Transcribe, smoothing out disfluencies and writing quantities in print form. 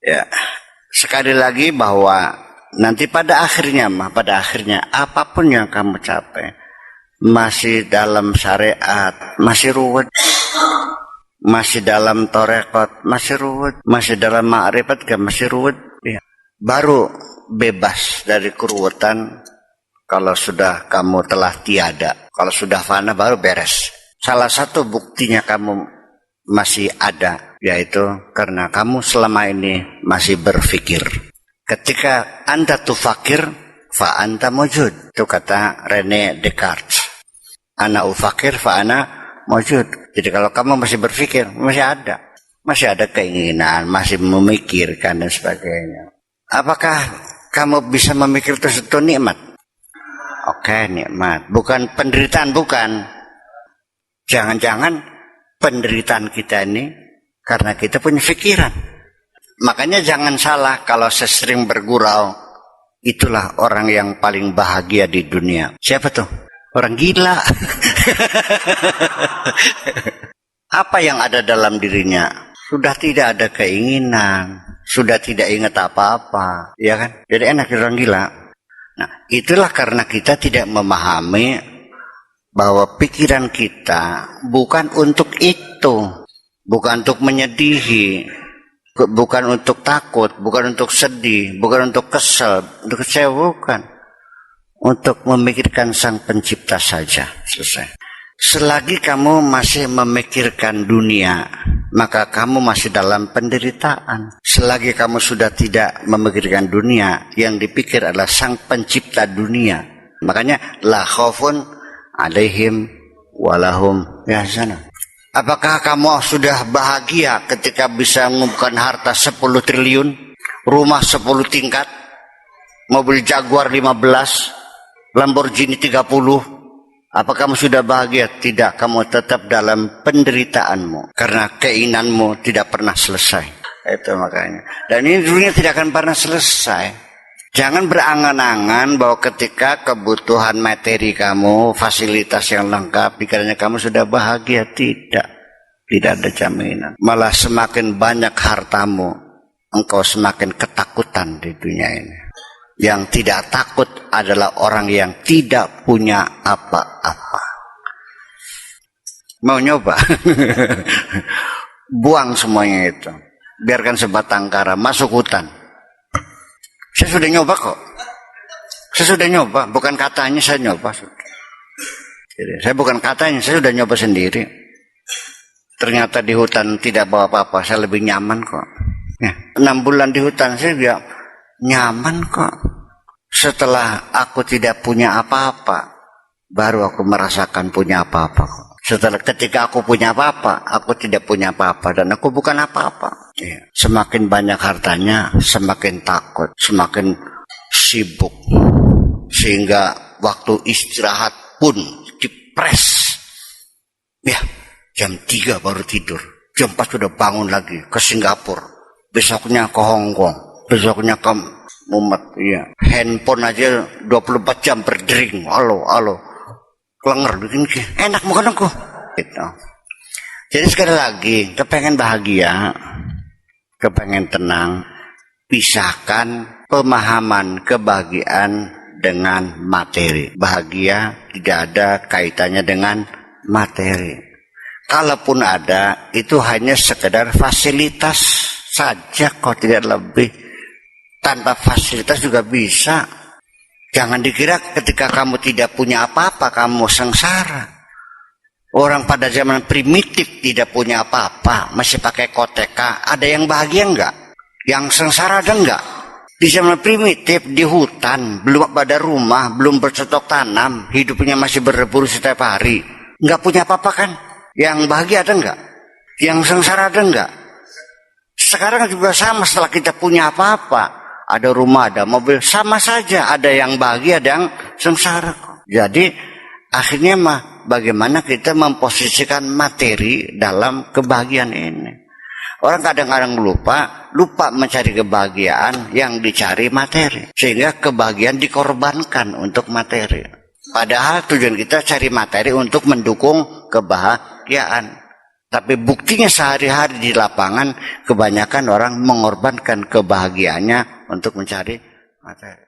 Ya, sekali lagi bahwa nanti pada akhirnya apapun yang kamu capai masih dalam syariat, masih ruwet. Masih dalam torekot, masih ruwet. Masih dalam ma'rifat, masih ruwet. Ya. Baru bebas dari keruwetan kalau sudah kamu telah tiada. Kalau sudah fana baru beres. Salah satu buktinya kamu masih ada, yaitu karena kamu selama ini masih berpikir. Ketika Anda tufakir, fa anta mujud. Itu kata René Descartes. Ana ufakir, fa ana mujud. Jadi kalau kamu masih berpikir, masih ada keinginan, masih memikirkan dan sebagainya. Apakah kamu bisa memikir itu nikmat? Oke, nikmat. Bukan penderitaan, bukan. Jangan-jangan penderitaan kita ini karena kita punya pikiran. Makanya jangan salah kalau sesering bergurau, itulah orang yang paling bahagia di dunia. Siapa tuh? Orang gila. Apa yang ada dalam dirinya? Sudah tidak ada keinginan, sudah tidak ingat apa-apa, ya kan? Jadi enak orang gila. Nah, itulah karena kita tidak memahami bahwa pikiran kita bukan untuk itu, bukan untuk menyedihi, bukan untuk takut, bukan untuk sedih, bukan untuk kesel, untuk kecewa, bukan. Untuk memikirkan Sang Pencipta saja, selesai. Selagi kamu masih memikirkan dunia, maka kamu masih dalam penderitaan. Selagi kamu sudah tidak memikirkan dunia, yang dipikir adalah Sang Pencipta dunia. Makanya la khaufun alaihim walahum yahzanun. Apakah kamu sudah bahagia ketika bisa mengumpulkan harta 10 triliun, rumah 10 tingkat, mobil Jaguar 15, Lamborghini 30? Apakah kamu sudah bahagia? Tidak, kamu tetap dalam penderitaanmu karena keinginanmu tidak pernah selesai. Itu makanya. Dan ini dunia tidak akan pernah selesai. Jangan berangan-angan bahwa ketika kebutuhan materi kamu, fasilitas yang lengkap, pikirannya kamu sudah bahagia. Tidak ada jaminan. Malah semakin banyak hartamu, engkau semakin ketakutan di dunia ini. Yang tidak takut adalah orang yang tidak punya apa-apa. Mau nyoba? Buang semuanya itu. Biarkan sebatang kara, masuk hutan. Saya sudah nyoba kok. Saya sudah nyoba, bukan katanya saya nyoba. Jadi, saya bukan katanya, saya sudah nyoba sendiri. Ternyata di hutan tidak bawa apa-apa, saya lebih nyaman kok. Ya, 6 bulan di hutan saya juga nyaman kok. Setelah aku tidak punya apa-apa, baru aku merasakan punya apa-apa kok. Setelah ketika aku punya apa-apa, aku tidak punya apa-apa dan aku bukan apa-apa. Ya. Semakin banyak hartanya, semakin takut, semakin sibuk. Sehingga waktu istirahat pun dipres. Ya, jam 3 baru tidur. Jam 4 sudah bangun lagi ke Singapura. Besoknya ke Hong Kong. Besoknya ke Mumet, iya. Handphone aja 24 jam berdering. Halo. Kelenger bikin enak bukan aku. Gitu. Jadi sekali lagi, kepengen bahagia, kepengen tenang, pisahkan pemahaman kebahagiaan dengan materi. Bahagia tidak ada kaitannya dengan materi. Kalaupun ada, itu hanya sekedar fasilitas saja kok, tidak lebih. Tanpa fasilitas juga bisa. Jangan dikira ketika kamu tidak punya apa-apa kamu sengsara. Orang pada zaman primitif tidak punya apa-apa, masih pakai koteka, ada yang bahagia enggak? Yang sengsara ada enggak? Di zaman primitif di hutan, belum ada rumah, belum bercocok tanam, hidupnya masih berburu setiap hari, enggak punya apa-apa kan? Yang bahagia ada enggak? Yang sengsara ada enggak? Sekarang juga sama, setelah kita punya apa-apa, ada rumah, ada mobil, sama saja. Ada yang bahagia, ada yang sengsara. Jadi akhirnya bagaimana kita memposisikan materi dalam kebahagiaan ini. Orang kadang-kadang lupa mencari kebahagiaan, yang dicari materi. Sehingga kebahagiaan dikorbankan untuk materi. Padahal tujuan kita cari materi untuk mendukung kebahagiaan. Tapi buktinya sehari-hari di lapangan, kebanyakan orang mengorbankan kebahagiaannya untuk mencari materi.